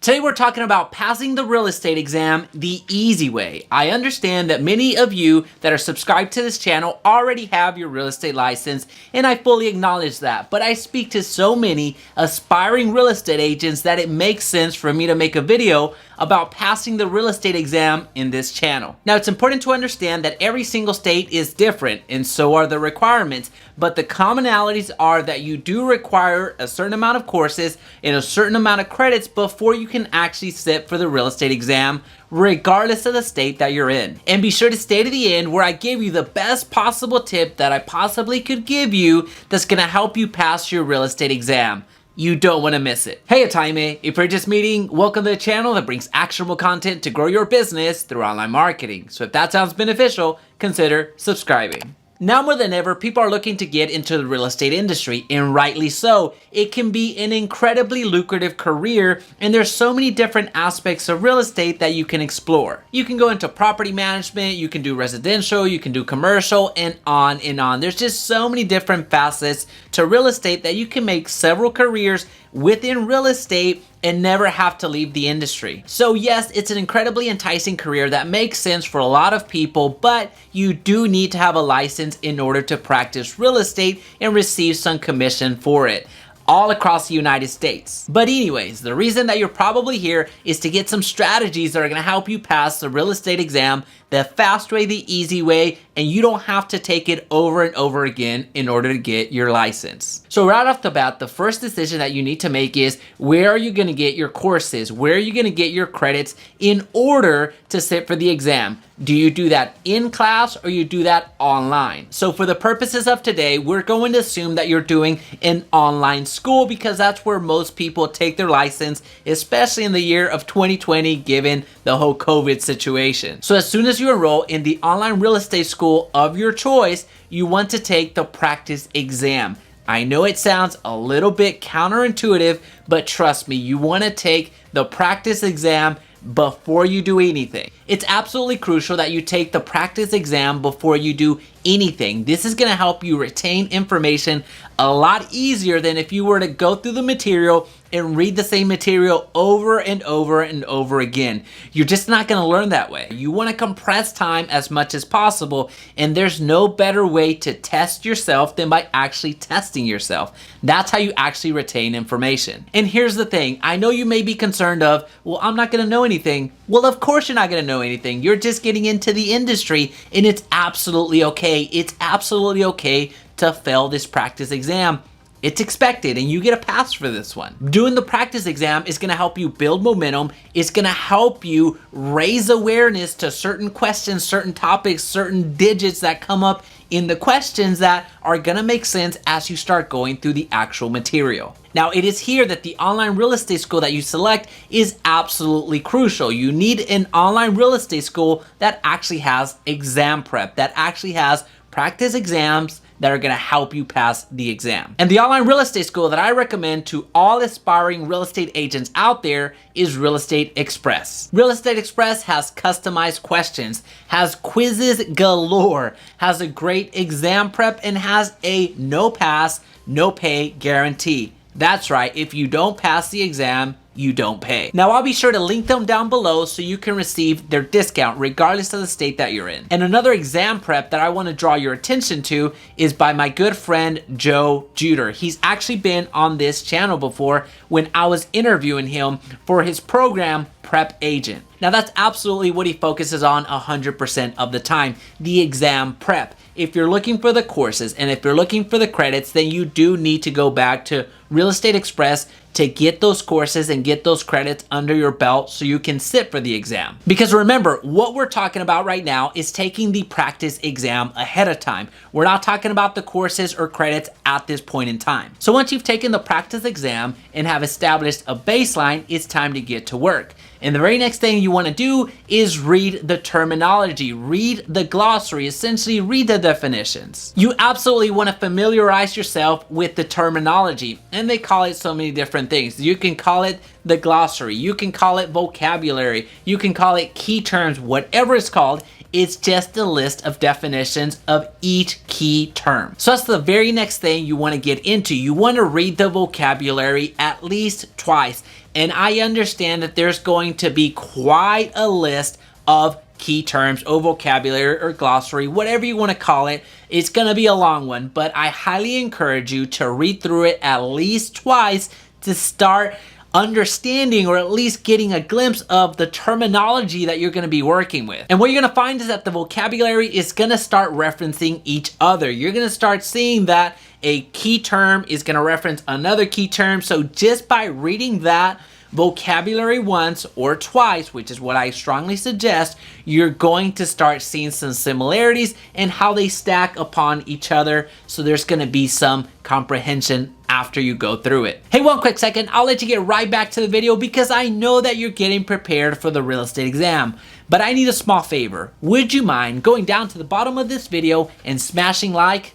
Today we're talking about passing the real estate exam the easy way. I understand that many of you that are subscribed to this channel already have your real estate license, and I fully acknowledge that. But I speak to so many aspiring real estate agents that it makes sense for me to make a video about passing the real estate exam in this channel. Now, it's important to understand that every single state is different, and so are the requirements, but the commonalities are that you do require a certain amount of courses and a certain amount of credits before you can actually sit for the real estate exam, regardless of the state that you're in. And be sure to stay to the end where I give you the best possible tip that I possibly could give you that's gonna help you pass your real estate exam. You don't want to miss it. Hey, Ataime, if you're just meeting, welcome to the channel that brings actionable content to grow your business through online marketing. So if that sounds beneficial, consider subscribing. Now more than ever, people are looking to get into the real estate industry, and rightly so. It can be an incredibly lucrative career, and there's so many different aspects of real estate that you can explore. You can go into property management, you can do residential, you can do commercial, and on and on. There's just so many different facets to real estate that you can make several careers within real estate and never have to leave the industry. So yes, it's an incredibly enticing career that makes sense for a lot of people, but you do need to have a license in order to practice real estate and receive some commission for it, all across the United States. But anyways, the reason that you're probably here is to get some strategies that are gonna help you pass the real estate exam the fast way, the easy way, and you don't have to take it over and over again in order to get your license. So right off the bat, the first decision that you need to make is where are you gonna get your courses? Where are you gonna get your credits in order to sit for the exam? Do you do that in class or you do that online? So for the purposes of today, we're going to assume that you're doing an online school because that's where most people take their license, especially in the year of 2020, given the whole COVID situation. So as soon as you enroll in the online real estate school of your choice, you want to take the practice exam. I know it sounds a little bit counterintuitive, but trust me, you want to take the practice exam before you do anything. It's absolutely crucial that you take the practice exam before you do anything. This is going to help you retain information a lot easier than if you were to go through the material and read the same material over and over and over again. You're just not going to learn that way. You want to compress time as much as possible, and there's no better way to test yourself than by actually testing yourself. That's how you actually retain information. And here's the thing, I know you may be concerned of, well, I'm not going to know anything. Well, of course you're not going to know anything. You're just getting into the industry, and it's absolutely okay. It's absolutely okay to fail this practice exam. It's expected, and you get a pass for this one. Doing the practice exam is gonna help you build momentum. It's gonna help you raise awareness to certain questions, certain topics, certain digits that come up in the questions that are gonna make sense as you start going through the actual material. Now, it is here that the online real estate school that you select is absolutely crucial. You need an online real estate school that actually has exam prep, that actually has practice exams that are gonna help you pass the exam. And the online real estate school that I recommend to all aspiring real estate agents out there is Real Estate Express. Real Estate Express has customized questions, has quizzes galore, has a great exam prep, and has a no pass, no pay guarantee. That's right, if you don't pass the exam, you don't pay. Now, I'll be sure to link them down below so you can receive their discount regardless of the state that you're in. And another exam prep that I want to draw your attention to is by my good friend Joe Juder. He's actually been on this channel before when I was interviewing him for his program Prep Agent. Now, that's absolutely what he focuses on 100% of the time, the exam prep. If you're looking for the courses and if you're looking for the credits, then you do need to go back to Real Estate Express to get those courses and get those credits under your belt so you can sit for the exam. Because remember, what we're talking about right now is taking the practice exam ahead of time. We're not talking about the courses or credits at this point in time. So once you've taken the practice exam and have established a baseline, it's time to get to work. And the very next thing you want to do is read the terminology, read the glossary, essentially read the definitions. You absolutely want to familiarize yourself with the terminology, and they call it so many different things. You can call it the glossary, you can call it vocabulary, you can call it key terms, whatever it's called. It's just a list of definitions of each key term. So that's the very next thing you want to get into. You want to read the vocabulary at least twice. and I understand that there's going to be quite a list of key terms or vocabulary or glossary, whatever you want to call it. It's going to be a long one, but I highly encourage you to read through it at least twice to start understanding or at least getting a glimpse of the terminology that you're going to be working with. And what you're going to find is that the vocabulary is going to start referencing each other. You're going to start seeing that a key term is going to reference another key term. So just by reading that vocabulary once or twice, which is what I strongly suggest, you're going to start seeing some similarities and how they stack upon each other. So there's going to be some comprehension after you go through it. Hey, one quick second, I'll let you get right back to the video because I know that you're getting prepared for the real estate exam. But I need a small favor. Would you mind going down to the bottom of this video and smashing like?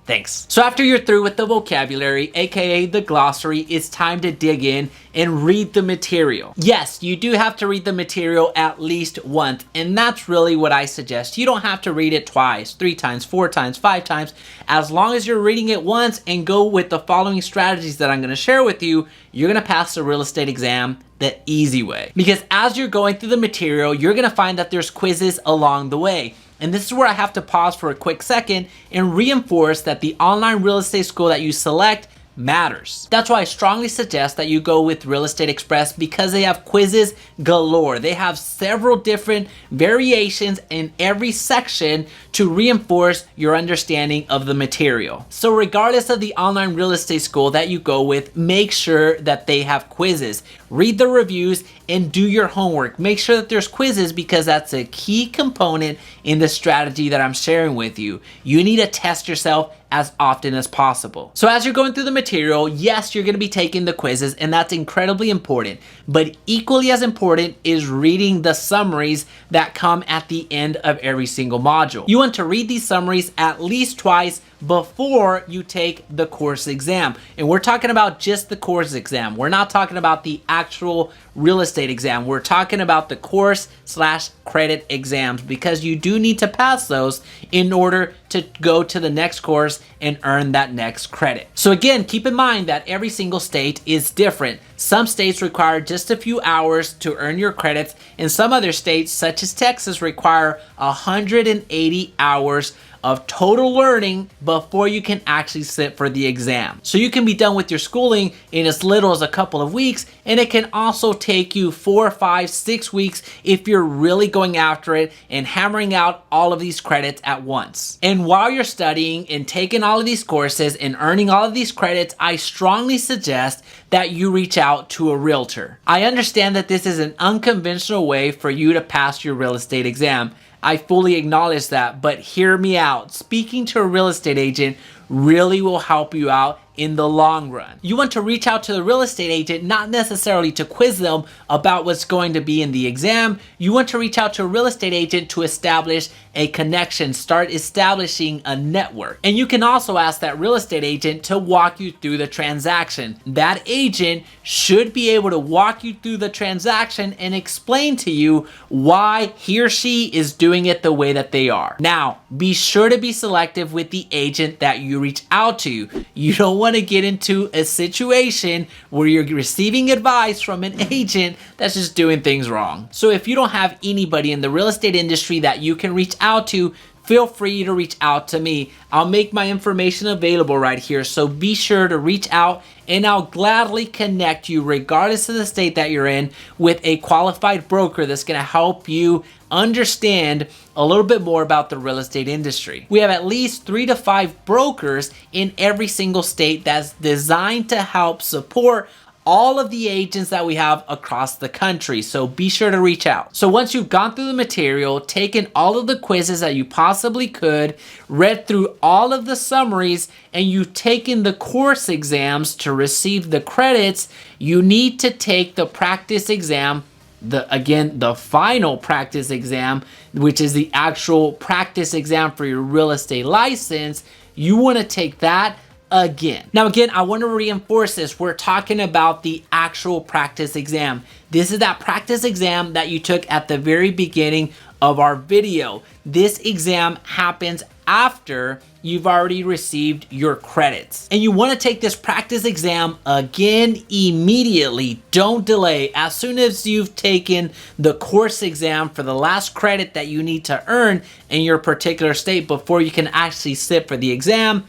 Thanks. So after you're through with the vocabulary, aka the glossary, it's time to dig in and read the material. Yes, you do have to read the material at least once, and that's really what I suggest. You don't have to read it twice, 3 times, 4 times, 5 times. As long as you're reading it once and go with the following strategies that I'm going to share with you, you're going to pass the real estate exam the easy way. Because as you're going through the material, you're going to find that there's quizzes along the way. And this is where I have to pause for a quick second and reinforce that the online real estate school that you select matters. That's why I strongly suggest that you go with Real Estate Express because they have quizzes galore. They have several different variations in every section to reinforce your understanding of the material. So regardless of the online real estate school that you go with, make sure that they have quizzes. Read the reviews and do your homework. Make sure that there's quizzes because that's a key component in the strategy that I'm sharing with you. You need to test yourself as often as possible. So as you're going through the material, yes, you're going to be taking the quizzes, and that's incredibly important. But equally as important is reading the summaries that come at the end of every single module. You want to read these summaries at least twice before you take the course exam. And we're talking about just the course exam. We're not talking about the actual real estate exam. We're talking about the course/credit exams because you do need to pass those in order to go to the next course and earn that next credit. So again, keep in mind that every single state is different. Some states require just a few hours to earn your credits, and some other states, such as Texas, require 180 hours of total learning before you can actually sit for the exam. So you can be done with your schooling in as little as a couple of weeks, and it can also take you 4, 5, 6 weeks if you're really going after it and hammering out all of these credits at once. And while you're studying and taking all of these courses and earning all of these credits, I strongly suggest that you reach out to a realtor. I understand that this is an unconventional way for you to pass your real estate exam. I fully acknowledge that, but hear me out. Speaking to a real estate agent really will help you out in the long run. You want to reach out to the real estate agent, not necessarily to quiz them about what's going to be in the exam. You want to reach out to a real estate agent to establish a connection, start establishing a network. And you can also ask that real estate agent to walk you through the transaction. That agent should be able to walk you through the transaction and explain to you why he or she is doing it the way that they are. Now, be sure to be selective with the agent that you reach out to. You don't want to get into a situation where you're receiving advice from an agent that's just doing things wrong. So if you don't have anybody in the real estate industry that you can reach out to, feel free to reach out to me. I'll make my information available right here, so be sure to reach out and I'll gladly connect you, regardless of the state that you're in, with a qualified broker that's going to help you understand a little bit more about the real estate industry. We have at least 3 to 5 brokers in every single state that's designed to help support all of the agents that we have across the country, so be sure to reach out. So once you've gone through the material, taken all of the quizzes that you possibly could, read through all of the summaries, and you've taken the course exams to receive the credits, you need to take the practice exam, the final practice exam, which is the actual practice exam for your real estate license. You want to take that again. Now again, I want to reinforce this. We're talking about the actual practice exam. This is that practice exam that you took at the very beginning of our video. This exam happens after you've already received your credits. And you want to take this practice exam again immediately. Don't delay. As soon as you've taken the course exam for the last credit that you need to earn in your particular state before you can actually sit for the exam,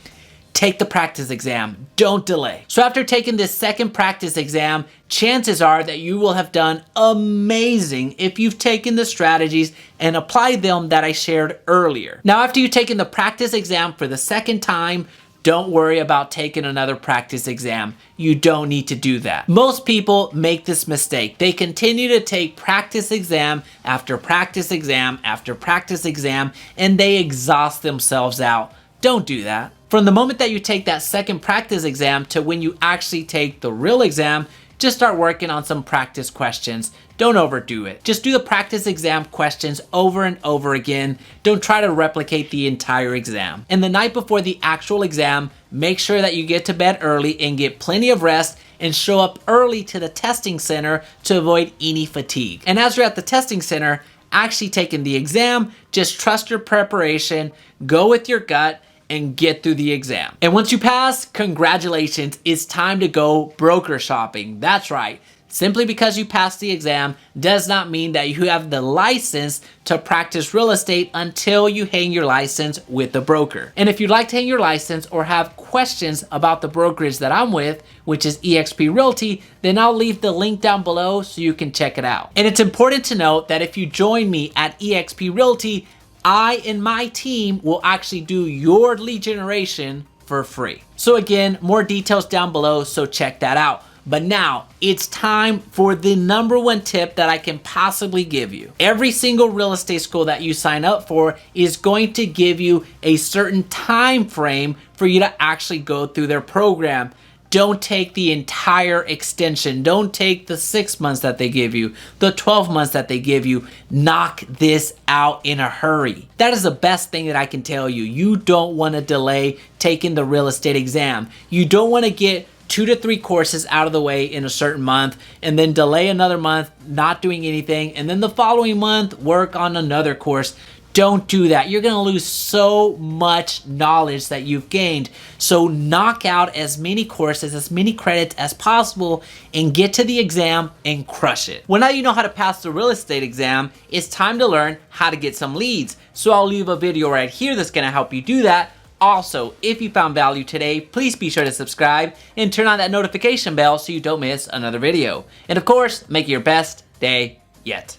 take the practice exam. Don't delay. So after taking this second practice exam, chances are that you will have done amazing if you've taken the strategies and applied them that I shared earlier. Now, after you've taken the practice exam for the second time, don't worry about taking another practice exam. You don't need to do that. Most people make this mistake. They continue to take practice exam after practice exam after practice exam, and they exhaust themselves out. Don't do that. From the moment that you take that second practice exam to when you actually take the real exam, just start working on some practice questions. Don't overdo it. Just do the practice exam questions over and over again. Don't try to replicate the entire exam. And the night before the actual exam, make sure that you get to bed early and get plenty of rest and show up early to the testing center to avoid any fatigue. And as you're at the testing center, actually taking the exam, just trust your preparation, go with your gut, and get through the exam. And once you pass, congratulations, it's time to go broker shopping. That's right. Simply because you passed the exam does not mean that you have the license to practice real estate until you hang your license with the broker. And if you'd like to hang your license or have questions about the brokerage that I'm with, which is eXp Realty, then I'll leave the link down below so you can check it out. And it's important to note that if you join me at eXp Realty, I and my team will actually do your lead generation for free. So again, more details down below, so check that out. But now it's time for the number one tip that I can possibly give you. Every single real estate school that you sign up for is going to give you a certain time frame for you to actually go through their program. Don't take the entire extension. Don't take the 6 months that they give you, the 12 months that they give you. Knock this out in a hurry. That is the best thing that I can tell you. You don't want to delay taking the real estate exam. You don't want to get 2 to 3 courses out of the way in a certain month and then delay another month not doing anything, and then the following month work on another course. Don't do that. You're going to lose so much knowledge that you've gained. So knock out as many courses, as many credits as possible, and get to the exam and crush it. Well, now you know how to pass the real estate exam, it's time to learn how to get some leads. So I'll leave a video right here that's going to help you do that. Also, if you found value today, please be sure to subscribe and turn on that notification bell so you don't miss another video. And of course, make it your best day yet.